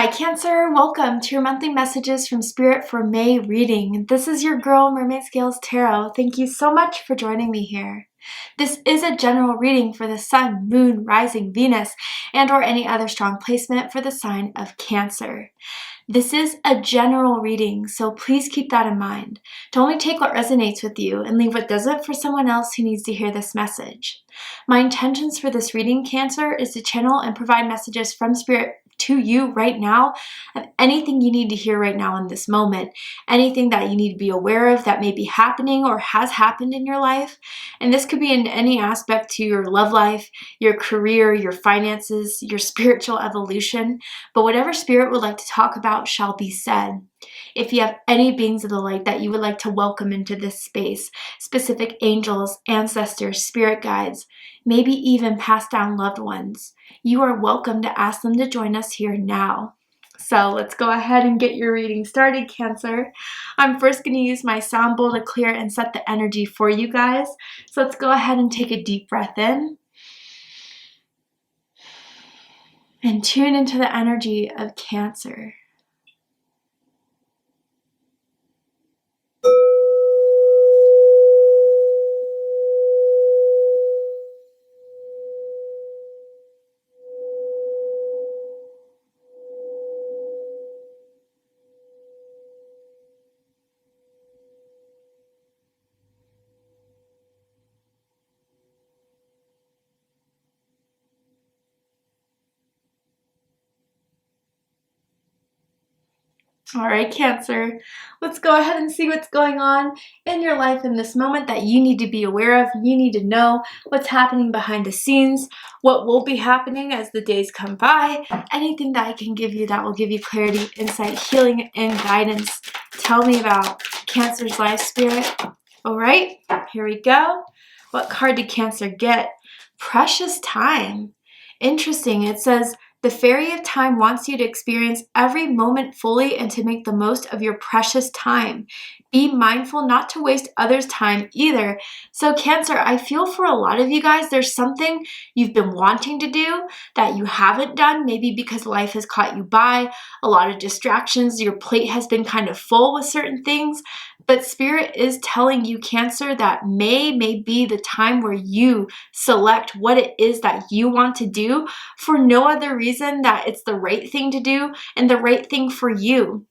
Hi Cancer, welcome to your monthly messages from Spirit for May reading. This is your girl Mermaid Scales Tarot. Thank you so much for joining me here. This is a general reading for the Sun, Moon, Rising, Venus, and or any other strong placement for the sign of Cancer. This is a general reading, so please keep that in mind. To only take what resonates with you and leave what doesn't for someone else who needs to hear this message. My intentions for this reading, Cancer, is to channel and provide messages from Spirit to you right now of anything you need to hear right now in this moment, anything that you need to be aware of that may be happening or has happened in your life. And this could be in any aspect to your love life, your career, your finances, your spiritual evolution. But whatever Spirit would like to talk about shall be said. If you have any beings of the light that you would like to welcome into this space, specific angels, ancestors, spirit guides, maybe even passed down loved ones, you are welcome to ask them to join us here now. So let's go ahead and get your reading started, Cancer. I'm first going to use my sound bowl to clear and set the energy for you guys. So let's go ahead and take a deep breath in and tune into the energy of Cancer. All right, Cancer, let's go ahead and see what's going on in your life in this moment that you need to be aware of. You need to know what's happening behind the scenes, what will be happening as the days come by, anything that I can give you that will give you clarity, insight, healing, and guidance. Tell me about Cancer's life, Spirit. All right, here we go. What card did Cancer get? Precious time. Interesting. It says, the Fairy of Time wants you to experience every moment fully and to make the most of your precious time. Be mindful not to waste others' time either. So Cancer, I feel for a lot of you guys, there's something you've been wanting to do that you haven't done, maybe because life has caught you by, a lot of distractions, your plate has been kind of full with certain things. But Spirit is telling you, Cancer, that May be the time where you select what it is that you want to do for no other reason that it's the right thing to do and the right thing for you,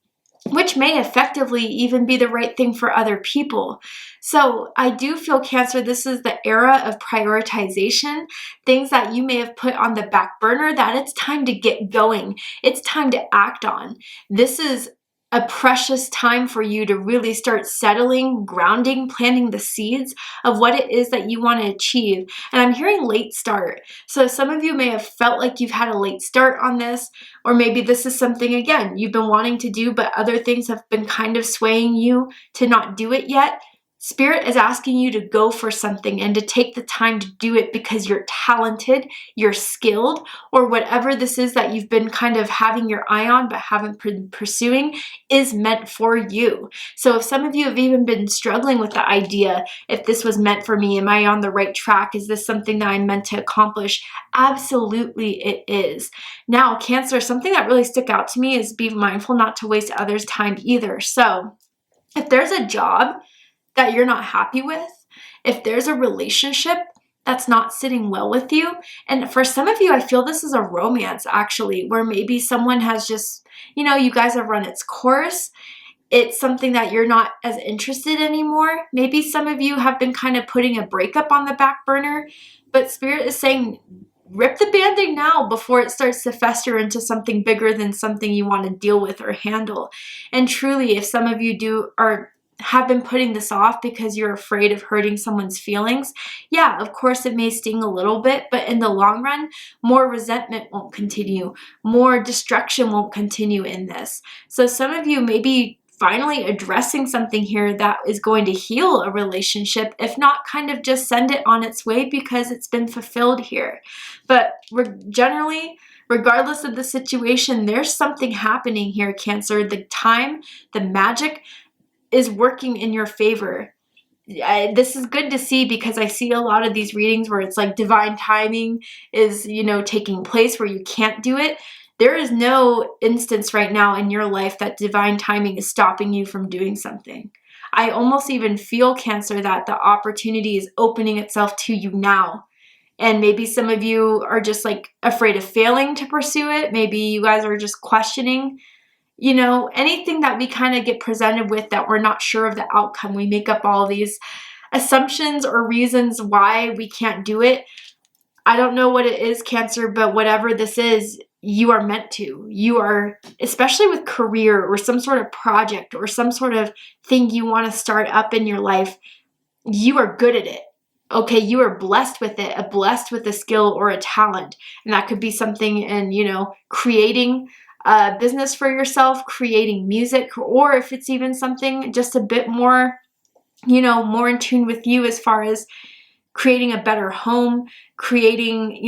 which may effectively even be the right thing for other people. So I do feel, Cancer, this is the era of prioritization, things that you may have put on the back burner that it's time to get going. It's time to act on. This is a precious time for you to really start settling, grounding, planting the seeds of what it is that you want to achieve. And I'm hearing late start. So some of you may have felt like you've had a late start on this, or maybe this is something, again, you've been wanting to do, but other things have been kind of swaying you to not do it yet. Spirit is asking you to go for something and to take the time to do it because you're talented, you're skilled, or whatever this is that you've been kind of having your eye on but haven't been pursuing is meant for you. So if some of you have even been struggling with the idea, if this was meant for me, am I on the right track? Is this something that I'm meant to accomplish? Absolutely it is. Now, Cancer, something that really stuck out to me is be mindful not to waste others' time either. So if there's a job that you're not happy with, if there's a relationship that's not sitting well with you, and for some of you, I feel this is a romance actually, where maybe someone has just, you guys have run its course. It's something that you're not as interested anymore. Maybe some of you have been kind of putting a breakup on the back burner, but Spirit is saying, rip the band-aid now before it starts to fester into something bigger than something you want to deal with or handle. And truly, if some of you have been putting this off because you're afraid of hurting someone's feelings, yeah, of course it may sting a little bit, but in the long run, more resentment won't continue, more destruction won't continue in this. So some of you may be finally addressing something here that is going to heal a relationship, if not kind of just send it on its way because it's been fulfilled here. But generally, regardless of the situation, there's something happening here, Cancer. The time, the magic is working in your favor. This is good to see because I see a lot of these readings where it's like divine timing is, taking place where you can't do it. There is no instance right now in your life that divine timing is stopping you from doing something. I almost even feel, Cancer, that the opportunity is opening itself to you now. And maybe some of you are just like afraid of failing to pursue it. Maybe you guys are just questioning, anything that we kind of get presented with that we're not sure of the outcome. We make up all these assumptions or reasons why we can't do it. I don't know what it is, Cancer, but whatever this is, you are meant to. You are, especially with career or some sort of project or some sort of thing you want to start up in your life, you are good at it. Okay, you are blessed with it, blessed with a skill or a talent. And that could be something in, creating a business for yourself, creating music, or if it's even something just a bit more, more in tune with you as far as creating a better home, creating,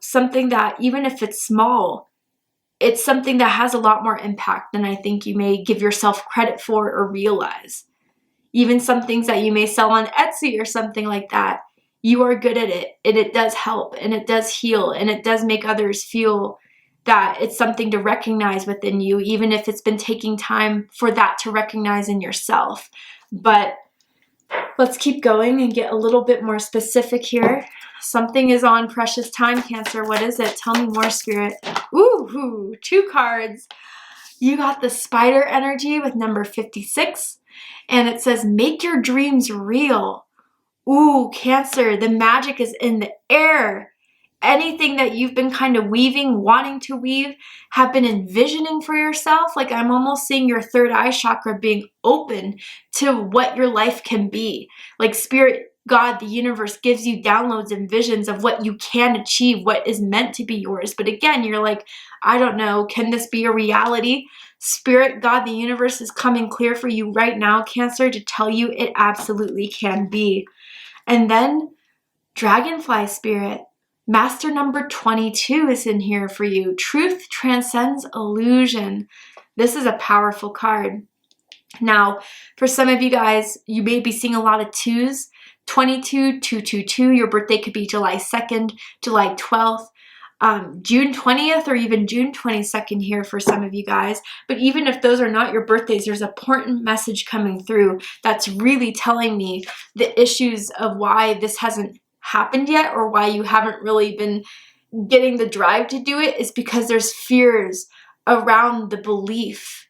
something that even if it's small, it's something that has a lot more impact than I think you may give yourself credit for or realize. Even some things that you may sell on Etsy or something like that, you are good at it, and it does help, and it does heal, and it does make others feel that it's something to recognize within you, even if it's been taking time for that to recognize in yourself. But let's keep going and get a little bit more specific here. Something is on precious time, Cancer. What is it? Tell me more, Spirit. Ooh, 2 cards. You got the spider energy with number 56. And it says, make your dreams real. Ooh, Cancer, the magic is in the air. Anything that you've been kind of weaving, wanting to weave, have been envisioning for yourself, like I'm almost seeing your third eye chakra being open to what your life can be. Like Spirit, God, the universe gives you downloads and visions of what you can achieve, what is meant to be yours. But again, you're like, I don't know, can this be a reality? Spirit, God, the universe is coming clear for you right now, Cancer, to tell you it absolutely can be. And then Dragonfly Spirit, Master number 22 is in here for you. Truth transcends illusion. This is a powerful card. Now, for some of you guys, you may be seeing a lot of 2s. 22, 222. Your birthday could be July 2nd, July 12th, June 20th, or even June 22nd here for some of you guys. But even if those are not your birthdays, there's an important message coming through that's really telling me the issues of why this hasn't happened yet, or why you haven't really been getting the drive to do it, is because there's fears around the belief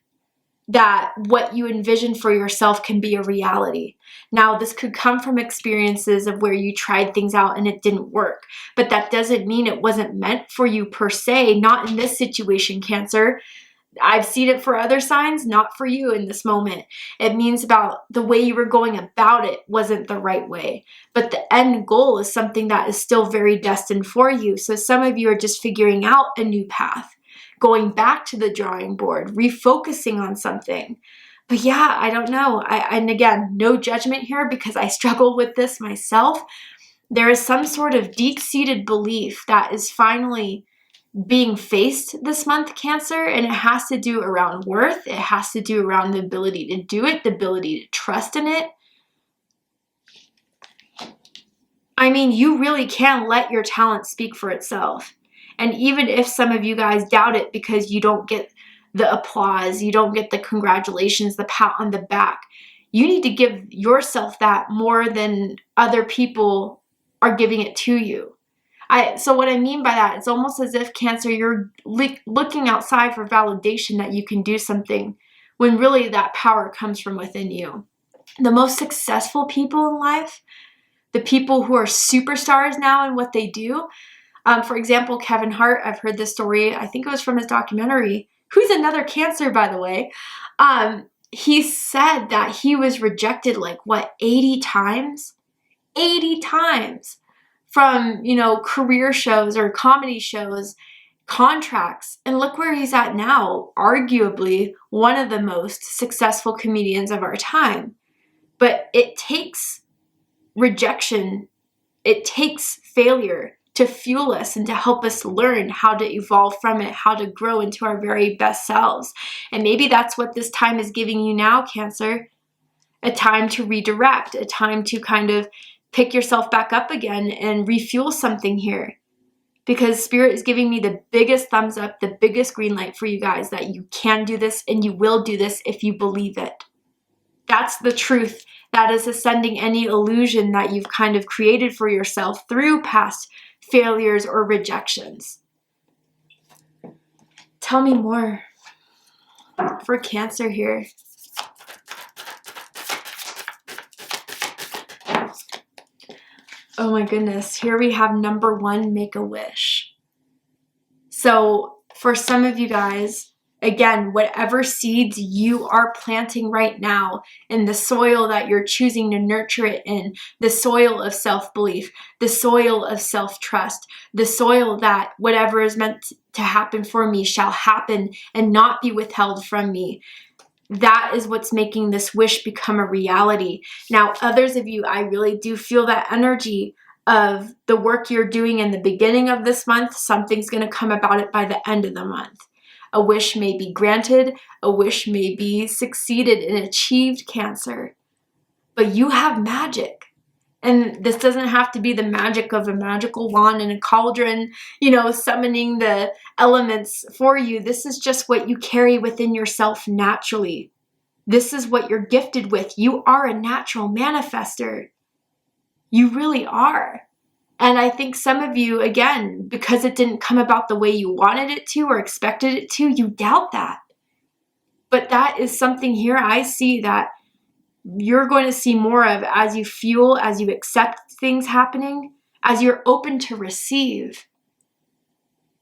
that what you envision for yourself can be a reality. Now, this could come from experiences of where you tried things out and it didn't work, but that doesn't mean it wasn't meant for you per se, not in this situation, Cancer. I've seen it for other signs, not for you in this moment. It means about the way you were going about it wasn't the right way, but the end goal is something that is still very destined for you. So some of you are just figuring out a new path, going back to the drawing board, refocusing on something. But yeah, I don't know. And again, no judgment here because I struggle with this myself. There is some sort of deep-seated belief that is finally being faced this month, Cancer, and it has to do around worth. It has to do around the ability to do it, the ability to trust in it. I mean, you really can let your talent speak for itself. And even if some of you guys doubt it because you don't get the applause, you don't get the congratulations, the pat on the back, you need to give yourself that more than other people are giving it to you. So what I mean by that, it's almost as if, Cancer, you're looking outside for validation that you can do something when really that power comes from within you. The most successful people in life, the people who are superstars now in what they do, for example, Kevin Hart, I've heard this story, I think it was from his documentary, who's another Cancer, by the way. He said that he was rejected 80 times? 80 times. From, career shows or comedy shows, contracts. And look where he's at now, arguably one of the most successful comedians of our time. But it takes rejection, it takes failure to fuel us and to help us learn how to evolve from it, how to grow into our very best selves. And maybe that's what this time is giving you now, Cancer. A time to redirect, a time to kind of pick yourself back up again and refuel something here. because Spirit is giving me the biggest thumbs up, the biggest green light for you guys that you can do this and you will do this if you believe it. That's the truth that is ascending any illusion that you've kind of created for yourself through past failures or rejections. Tell me more for Cancer here. Oh my goodness, here we have number 1, make a wish. So for some of you guys, again, whatever seeds you are planting right now in the soil that you're choosing to nurture it in, the soil of self-belief, the soil of self-trust, the soil that whatever is meant to happen for me shall happen and not be withheld from me. That is what's making this wish become a reality. Now, others of you, I really do feel that energy of the work you're doing in the beginning of this month. Something's going to come about it by the end of the month. A wish may be granted, a wish may be succeeded and achieved, Cancer. But you have magic. And this doesn't have to be the magic of a magical wand and a cauldron, summoning the elements for you. This is just what you carry within yourself naturally. This is what you're gifted with. You are a natural manifester. You really are. And I think some of you, again, because it didn't come about the way you wanted it to or expected it to, you doubt that. But that is something here I see that you're going to see more of as you fuel, as you accept things happening, as you're open to receive.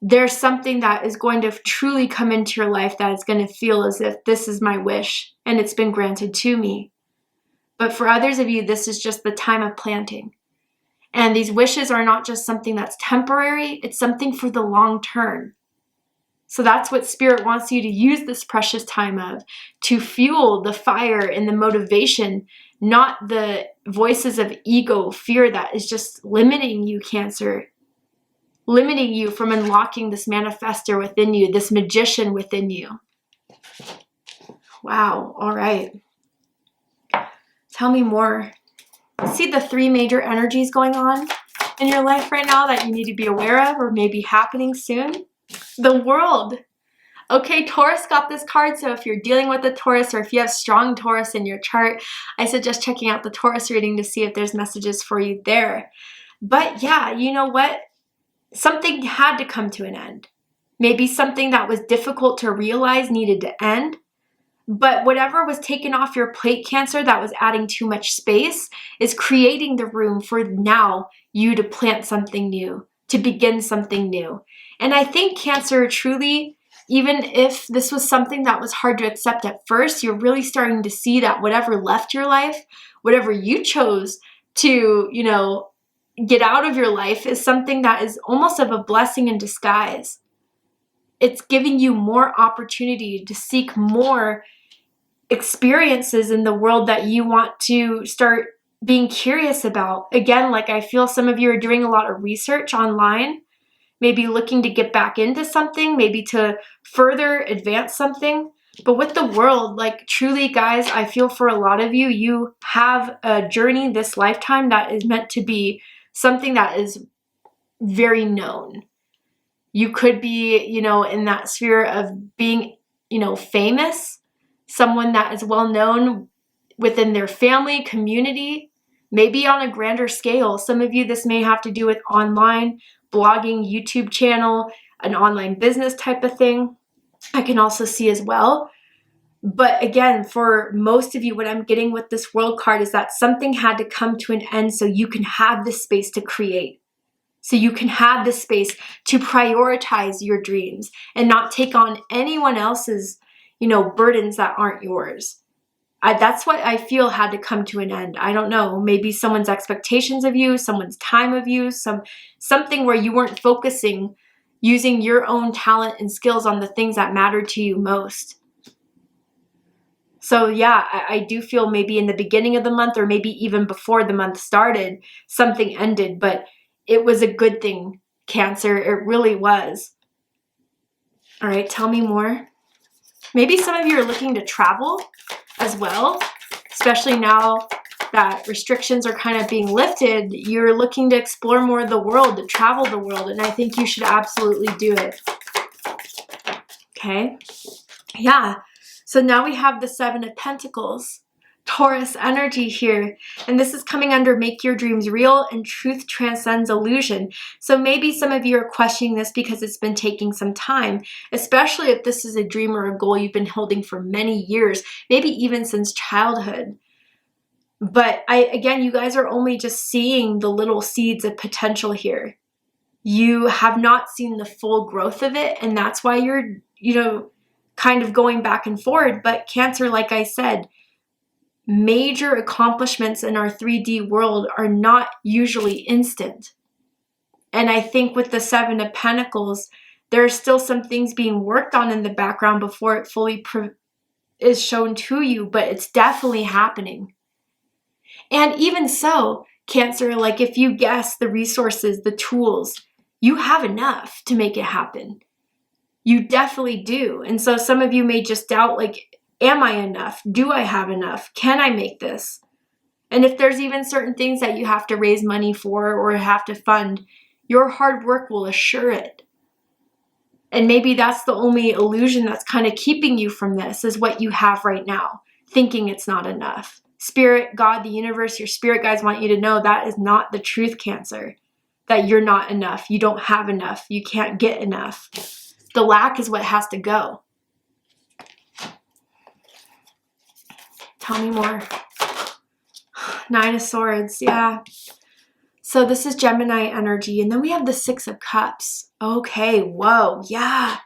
There's something that is going to truly come into your life that is going to feel as if this is my wish and it's been granted to me. But for others of you, this is just the time of planting. And these wishes are not just something that's temporary, it's something for the long term. So that's what Spirit wants you to use this precious time of, to fuel the fire and the motivation, not the voices of ego, fear that is just limiting you, Cancer, limiting you from unlocking this manifester within you, this magician within you. Wow, all right. Tell me more. See the 3 major energies going on in your life right now that you need to be aware of or maybe happening soon? The World. Okay, Taurus got this card, so if you're dealing with a Taurus or if you have strong Taurus in your chart, I suggest checking out the Taurus reading to see if there's messages for you there. But yeah, you know what? Something had to come to an end. Maybe something that was difficult to realize needed to end. But whatever was taken off your plate, Cancer, that was adding too much space, is creating the room for now you to plant something new, to begin something new. And I think, Cancer, truly, even if this was something that was hard to accept at first, you're really starting to see that whatever left your life, whatever you chose to, get out of your life is something that is almost of a blessing in disguise. It's giving you more opportunity to seek more experiences in the world that you want to start being curious about. Again, like I feel some of you are doing a lot of research online, maybe looking to get back into something, maybe to further advance something. But with the World, like truly, guys, I feel for a lot of you, you have a journey this lifetime that is meant to be something that is very known. You could be, in that sphere of being, famous, someone that is well known within their family, community, maybe on a grander scale. Some of you, this may have to do with online, blogging, YouTube channel, an online business type of thing. I can also see as well. But again, for most of you, what I'm getting with this World card is that something had to come to an end so you can have the space to create. So you can have the space to prioritize your dreams and not take on anyone else's, burdens that aren't yours. That's what I feel had to come to an end. I don't know, maybe someone's expectations of you, someone's time of you, something where you weren't focusing, using your own talent and skills on the things that matter to you most. So yeah, I do feel maybe in the beginning of the month or maybe even before the month started, something ended, but it was a good thing, Cancer. It really was. All right, tell me more. Maybe some of you are looking to travel as well, especially now that restrictions are kind of being lifted, you're looking to explore more of the world, to travel the world, and I think you should absolutely do it. Okay? Yeah. So now we have the Seven of Pentacles, Taurus energy here, and this is coming under make your dreams real and truth transcends illusion. So maybe some of you are questioning this because it's been taking some time, especially if this is a dream or a goal you've been holding for many years, maybe even since childhood. But again, you guys are only just seeing the little seeds of potential here. You have not seen the full growth of it, and that's why you're, kind of going back and forward. But Cancer, like I said, major accomplishments in our 3D world are not usually instant. And I think with the Seven of Pentacles, there are still some things being worked on in the background before it fully is shown to you, but it's definitely happening. And even so, Cancer, like if you guess the resources, the tools, you have enough to make it happen. You definitely do. And so some of you may just doubt, like, am I enough? Do I have enough? Can I make this? And if there's even certain things that you have to raise money for or have to fund, your hard work will assure it. And maybe that's the only illusion that's kind of keeping you from this, is what you have right now, thinking it's not enough. Spirit, God, the universe, your spirit guides want you to know that is not the truth, Cancer. That you're not enough. You don't have enough. You can't get enough. The lack is what has to go. Tell me more. Nine of Swords, yeah. So this is Gemini energy. And then we have the Six of Cups. Okay, whoa, yeah.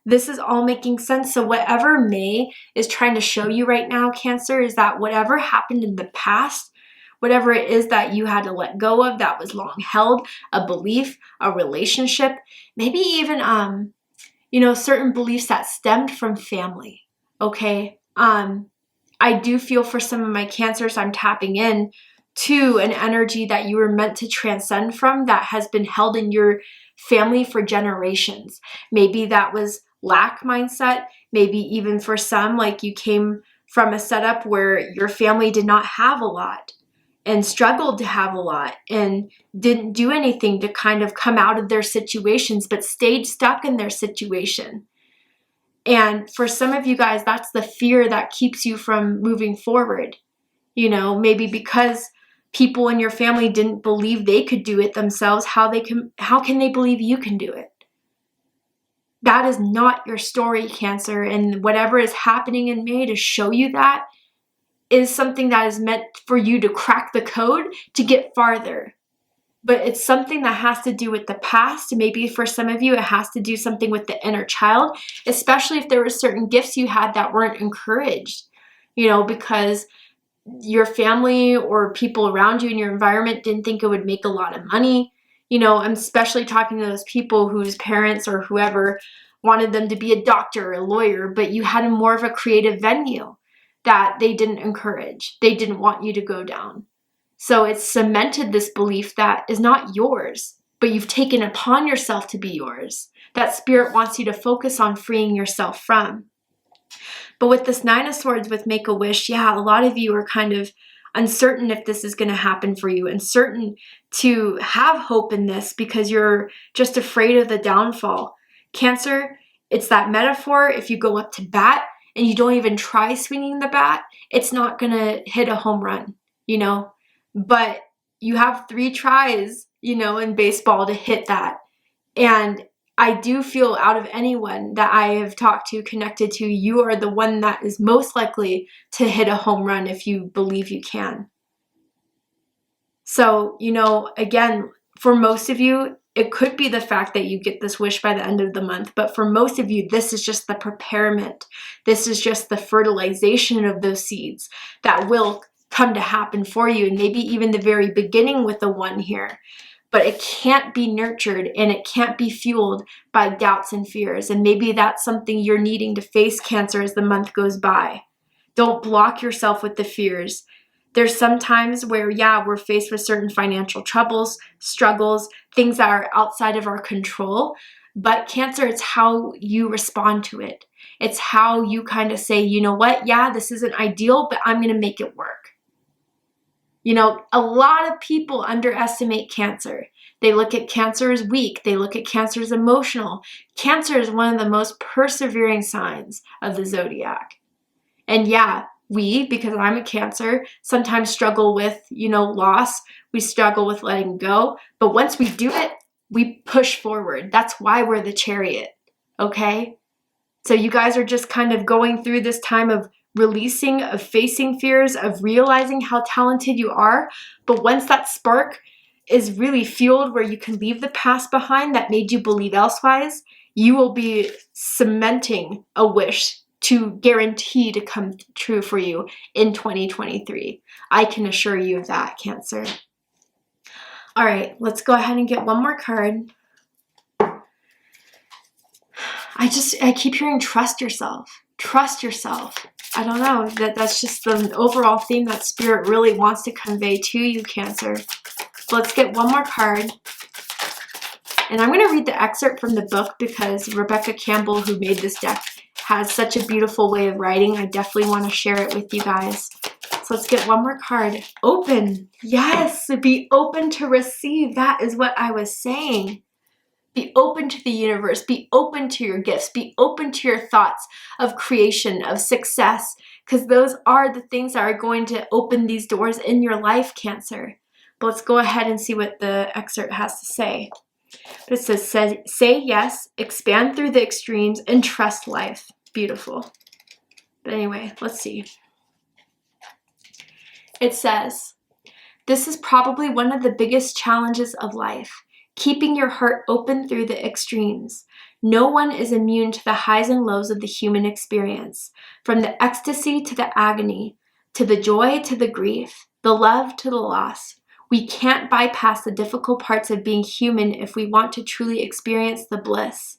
This is all making sense. So whatever May is trying to show you right now, Cancer, is that whatever happened in the past, whatever it is that you had to let go of that was long held, a belief, a relationship, maybe even, certain beliefs that stemmed from family, okay? I do feel for some of my Cancers, I'm tapping in to an energy that you were meant to transcend from that has been held in your family for generations. Maybe that was lack mindset. Maybe even for some, like you came from a setup where your family did not have a lot and struggled to have a lot and didn't do anything to kind of come out of their situations, but stayed stuck in their situation. And for some of you guys, that's the fear that keeps you from moving forward. Maybe because people in your family didn't believe they could do it themselves, how can they believe you can do it? That is not your story, Cancer. And whatever is happening in May to show you that is something that is meant for you to crack the code to get farther. But it's something that has to do with the past. Maybe for some of you, it has to do something with the inner child, especially if there were certain gifts you had that weren't encouraged, because your family or people around you in your environment didn't think it would make a lot of money. I'm especially talking to those people whose parents or whoever wanted them to be a doctor or a lawyer, but you had more of a creative venue that they didn't encourage. They didn't want you to go down. So it's cemented this belief that is not yours, but you've taken upon yourself to be yours. That spirit wants you to focus on freeing yourself from. But with this Nine of Swords with Make-A-Wish, yeah, a lot of you are kind of uncertain if this is going to happen for you, uncertain to have hope in this because you're just afraid of the downfall. Cancer, it's that metaphor. If you go up to bat and you don't even try swinging the bat, it's not going to hit a home run, But you have 3 tries, in baseball to hit that. And I do feel out of anyone that I have talked to, connected to, you are the one that is most likely to hit a home run if you believe you can. So, again, for most of you, it could be the fact that you get this wish by the end of the month. But for most of you, this is just the preparement. This is just the fertilization of those seeds that will come to happen for you. And maybe even the very beginning with the 1 here. But it can't be nurtured and it can't be fueled by doubts and fears. And maybe that's something you're needing to face, Cancer, as the month goes by. Don't block yourself with the fears. There's some times where, we're faced with certain financial troubles, struggles, things that are outside of our control. But Cancer, it's how you respond to it. It's how you kind of say, you know what? Yeah, this isn't ideal, but I'm going to make it work. You know, a lot of people underestimate Cancer. They look at Cancer as weak. They look at Cancer as emotional. Cancer is one of the most persevering signs of the zodiac. And yeah, because I'm a Cancer, sometimes struggle with, loss. We struggle with letting go. But once we do it, we push forward. That's why we're the Chariot, okay? So you guys are just kind of going through this time of releasing, of facing fears, of realizing how talented you are. But once that spark is really fueled where you can leave the past behind that made you believe elsewise, you will be cementing a wish to guarantee to come true for you in 2023. I can assure you of that, Cancer. All right, let's go ahead and get one more card. I keep hearing trust yourself. Trust yourself. I don't know, that's just the overall theme that Spirit really wants to convey to you, Cancer. Let's get one more card. And I'm going to read the excerpt from the book because Rebecca Campbell, who made this deck, has such a beautiful way of writing. I definitely want to share it with you guys. So let's get one more card. Open. Yes, be open to receive. That is what I was saying. Be open to the universe. Be open to your gifts. Be open to your thoughts of creation, of success, because those are the things that are going to open these doors in your life, Cancer. But let's go ahead and see what the excerpt has to say. But it says, say yes, expand through the extremes, and trust life. Beautiful. But anyway, let's see. It says, this is probably one of the biggest challenges of life, keeping your heart open through the extremes. No one is immune to the highs and lows of the human experience, from the ecstasy to the agony, to the joy to the grief, the love to the loss. We can't bypass the difficult parts of being human if we want to truly experience the bliss.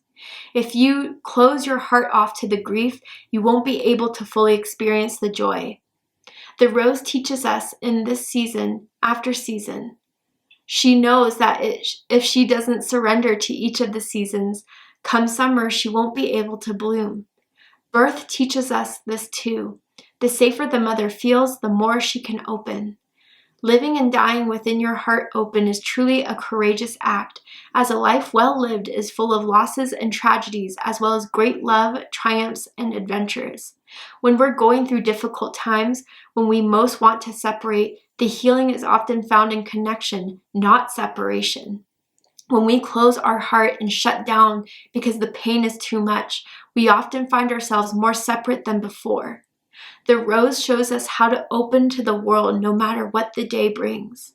If you close your heart off to the grief, you won't be able to fully experience the joy. The rose teaches us in this season after season. She knows that if she doesn't surrender to each of the seasons, come summer, she won't be able to bloom. Birth teaches us this too. The safer the mother feels, the more she can open. Living and dying within your heart open is truly a courageous act, as a life well lived is full of losses and tragedies, as well as great love, triumphs, and adventures. When we're going through difficult times, when we most want to separate, the healing is often found in connection, not separation. When we close our heart and shut down because the pain is too much, we often find ourselves more separate than before. The rose shows us how to open to the world no matter what the day brings.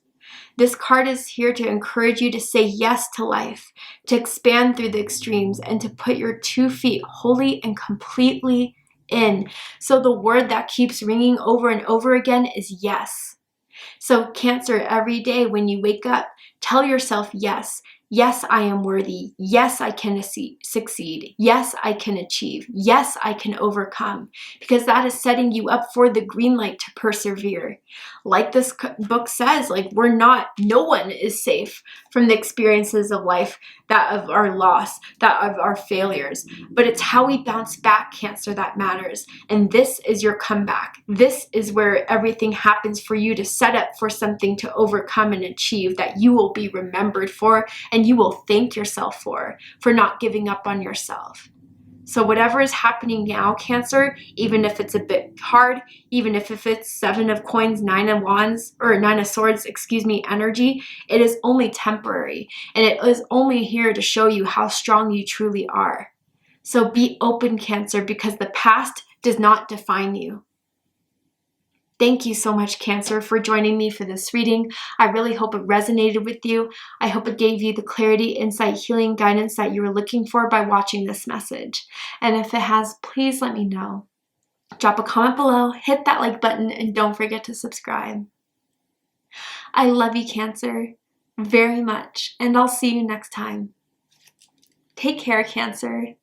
This card is here to encourage you to say yes to life, to expand through the extremes, and to put your 2 feet wholly and completely in. So the word that keeps ringing over and over again is yes. So Cancer, every day when you wake up, tell yourself yes. Yes, I am worthy. Yes, I can succeed. Yes, I can achieve. Yes, I can overcome. Because that is setting you up for the green light to persevere. Like this book says, no one is safe from the experiences of life, that of our loss, that of our failures. But it's how we bounce back, Cancer, that matters. And this is your comeback. This is where everything happens for you to set up for something to overcome and achieve that you will be remembered for, and you will thank yourself for not giving up on yourself. So whatever is happening now, Cancer, even if it's a bit hard, even if it's 7 of coins, 9 of wands, or 9 of swords, energy, it is only temporary. And it is only here to show you how strong you truly are. So be open, Cancer, because the past does not define you. Thank you so much, Cancer, for joining me for this reading. I really hope it resonated with you. I hope it gave you the clarity, insight, healing, guidance that you were looking for by watching this message. And if it has, please let me know. Drop a comment below, hit that like button, and don't forget to subscribe. I love you, Cancer, very much, and I'll see you next time. Take care, Cancer.